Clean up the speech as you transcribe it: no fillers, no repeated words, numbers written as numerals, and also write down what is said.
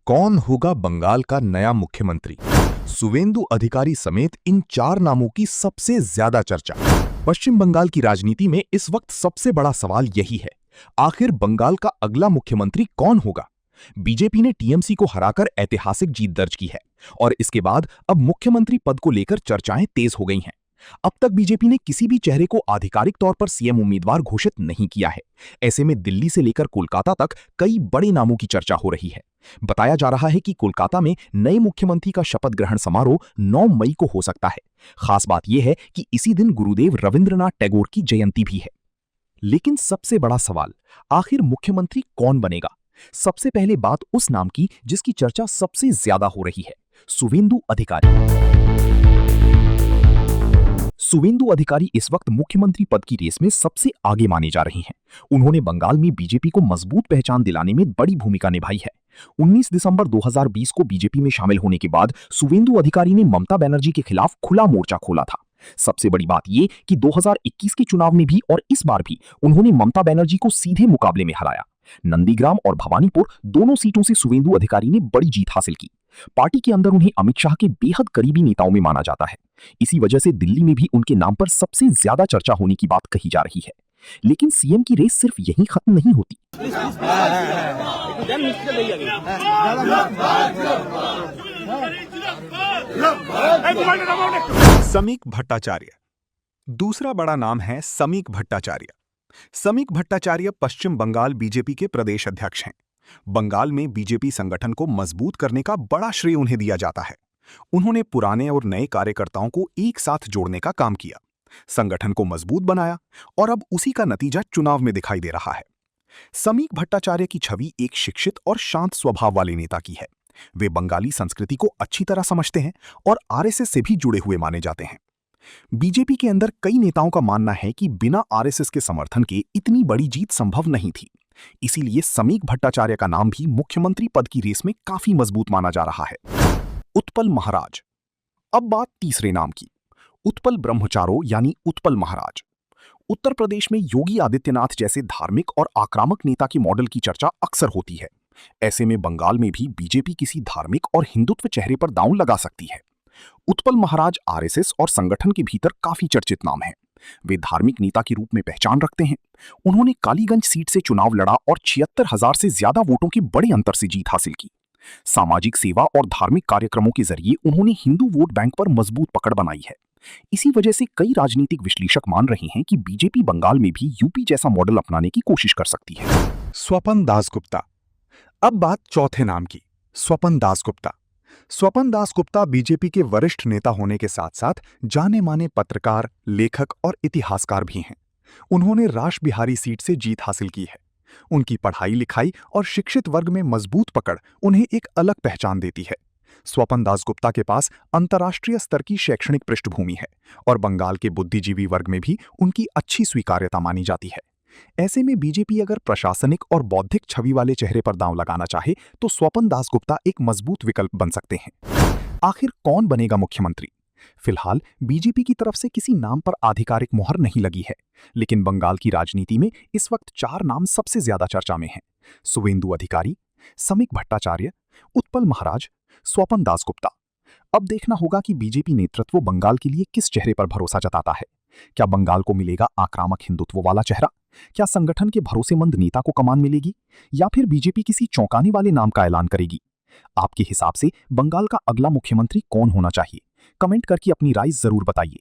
कौन होगा बंगाल का नया मुख्यमंत्री? सुवेंदु अधिकारी समेत इन 4 नामों की सबसे ज्यादा चर्चा। पश्चिम बंगाल की राजनीति में इस वक्त सबसे बड़ा सवाल यही है, आखिर बंगाल का अगला मुख्यमंत्री कौन होगा? बीजेपी ने टीएमसी को हराकर ऐतिहासिक जीत दर्ज की है और इसके बाद अब मुख्यमंत्री पद को लेकर चर्चाएं तेज हो गई हैं। अब तक बीजेपी ने किसी भी चेहरे को आधिकारिक तौर पर सीएम उम्मीदवार घोषित नहीं किया है। ऐसे में दिल्ली से लेकर कोलकाता तक कई बड़े नामों की चर्चा हो रही है। बताया जा रहा है कि कोलकाता में नए मुख्यमंत्री का शपथ ग्रहण समारोह 9 मई को हो सकता है। खास बात यह है कि इसी दिन गुरुदेव रविंद्रनाथ टैगोर की जयंती भी है। लेकिन सबसे बड़ा सवाल, आखिर मुख्यमंत्री कौन बनेगा? सबसे पहले बात उस नाम की जिसकी चर्चा सबसे ज्यादा हो रही है, सुवेंदु अधिकारी। सुवेंदु अधिकारी इस वक्त मुख्यमंत्री पद की रेस में सबसे आगे माने जा रही हैं। उन्होंने बंगाल में बीजेपी को मजबूत पहचान दिलाने में बड़ी भूमिका निभाई है। 19 दिसंबर 2020 को बीजेपी में शामिल होने के बाद सुवेंदु अधिकारी ने ममता बनर्जी के खिलाफ खुला मोर्चा खोला था। सबसे बड़ी बात यह कि 2021 के चुनाव में भी और इस बार भी उन्होंने ममता बनर्जी को सीधे मुकाबले में हराया। नंदीग्राम और भवानीपुर दोनों सीटों से सुवेंदु अधिकारी ने बड़ी जीत हासिल की। पार्टी के अंदर उन्हें अमित शाह के बेहद करीबी नेताओं में माना जाता है। इसी वजह से दिल्ली में भी उनके नाम पर सबसे ज्यादा चर्चा होने की बात कही जा रही है। लेकिन सीएम की रेस सिर्फ यहीं खत्म नहीं होती। समीक भट्टाचार्य दूसरा बड़ा नाम है। समीक भट्टाचार्य पश्चिम बंगाल बीजेपी के प्रदेश अध्यक्ष हैं। बंगाल में बीजेपी संगठन को मजबूत करने का बड़ा श्रेय उन्हें दिया जाता है। उन्होंने पुराने और नए कार्यकर्ताओं को एक साथ जोड़ने का काम किया, संगठन को मजबूत बनाया और अब उसी का नतीजा चुनाव में दिखाई दे रहा है। समीक भट्टाचार्य की छवि एक शिक्षित और शांत स्वभाव वाले नेता की है। वे बंगाली संस्कृति को अच्छी तरह समझते हैं और आरएसएस से भी जुड़े हुए माने जाते हैं। बीजेपी के अंदर कई नेताओं का मानना है कि बिना आरएसएस के समर्थन के इतनी बड़ी जीत संभव नहीं थी। इसीलिए समीक भट्टाचार्य का नाम भी मुख्यमंत्री पद की रेस में काफी मजबूत माना जा रहा है। उत्पल महाराज। अब बात तीसरे नाम की, उत्पल ब्रह्मचारो यानी उत्पल महाराज। उत्तर प्रदेश में योगी आदित्यनाथ जैसे धार्मिक और आक्रामक नेता के मॉडल की चर्चा अक्सर होती है। ऐसे में बंगाल में भी बीजेपी किसी धार्मिक और हिंदुत्व चेहरे पर दांव लगा सकती है। उत्पल महाराज आरएसएस और संगठन के भीतर काफी चर्चित नाम हैं। वे धार्मिक नेता के रूप में पहचान रखते हैं। उन्होंने कालीगंज सीट से चुनाव लड़ा और 76,000 से ज्यादा वोटों के बड़े अंतर से जीत हासिल की। सामाजिक सेवा और धार्मिक कार्यक्रमों के जरिए उन्होंने हिंदू वोट बैंक पर मजबूत पकड़ बनाई है। इसी वजह से कई राजनीतिक विश्लेषक मान रहे हैं कि बीजेपी बंगाल में भी यूपी जैसा मॉडल अपनाने की कोशिश कर सकती है। स्वपन दासगुप्ता। अब बात चौथे नाम की, स्वपन दासगुप्ता। स्वपन दासगुप्ता बीजेपी के वरिष्ठ नेता होने के साथ साथ जाने माने पत्रकार, लेखक और इतिहासकार भी हैं। उन्होंने राश बिहारी सीट से जीत हासिल की है। उनकी पढ़ाई लिखाई और शिक्षित वर्ग में मजबूत पकड़ उन्हें एक अलग पहचान देती है। स्वपन दासगुप्ता के पास अंतर्राष्ट्रीय स्तर की शैक्षणिक पृष्ठभूमि है और बंगाल के बुद्धिजीवी वर्ग में भी उनकी अच्छी स्वीकार्यता मानी जाती है। ऐसे में बीजेपी अगर प्रशासनिक और बौद्धिक छवि वाले चेहरे पर दांव लगाना चाहे तो स्वपन दासगुप्ता एक मजबूत विकल्प बन सकते हैं। आखिर कौन बनेगा मुख्यमंत्री? फिलहाल बीजेपी की तरफ से किसी नाम पर आधिकारिक मुहर नहीं लगी है, लेकिन बंगाल की राजनीति में इस वक्त 4 नाम सबसे ज्यादा चर्चा में हैं: सुवेंदु अधिकारी, समीक भट्टाचार्य, उत्पल महाराज, स्वपन दासगुप्ता। अब देखना होगा कि बीजेपी नेतृत्व बंगाल के लिए किस चेहरे पर भरोसा जताता है। क्या बंगाल को मिलेगा आक्रामक हिंदुत्व वाला चेहरा? क्या संगठन के भरोसेमंद नेता को कमान मिलेगी या फिर बीजेपी किसी चौंकाने वाले नाम का ऐलान करेगी? आपके हिसाब से बंगाल का अगला मुख्यमंत्री कौन होना चाहिए? कमेंट करके अपनी राय जरूर बताइए।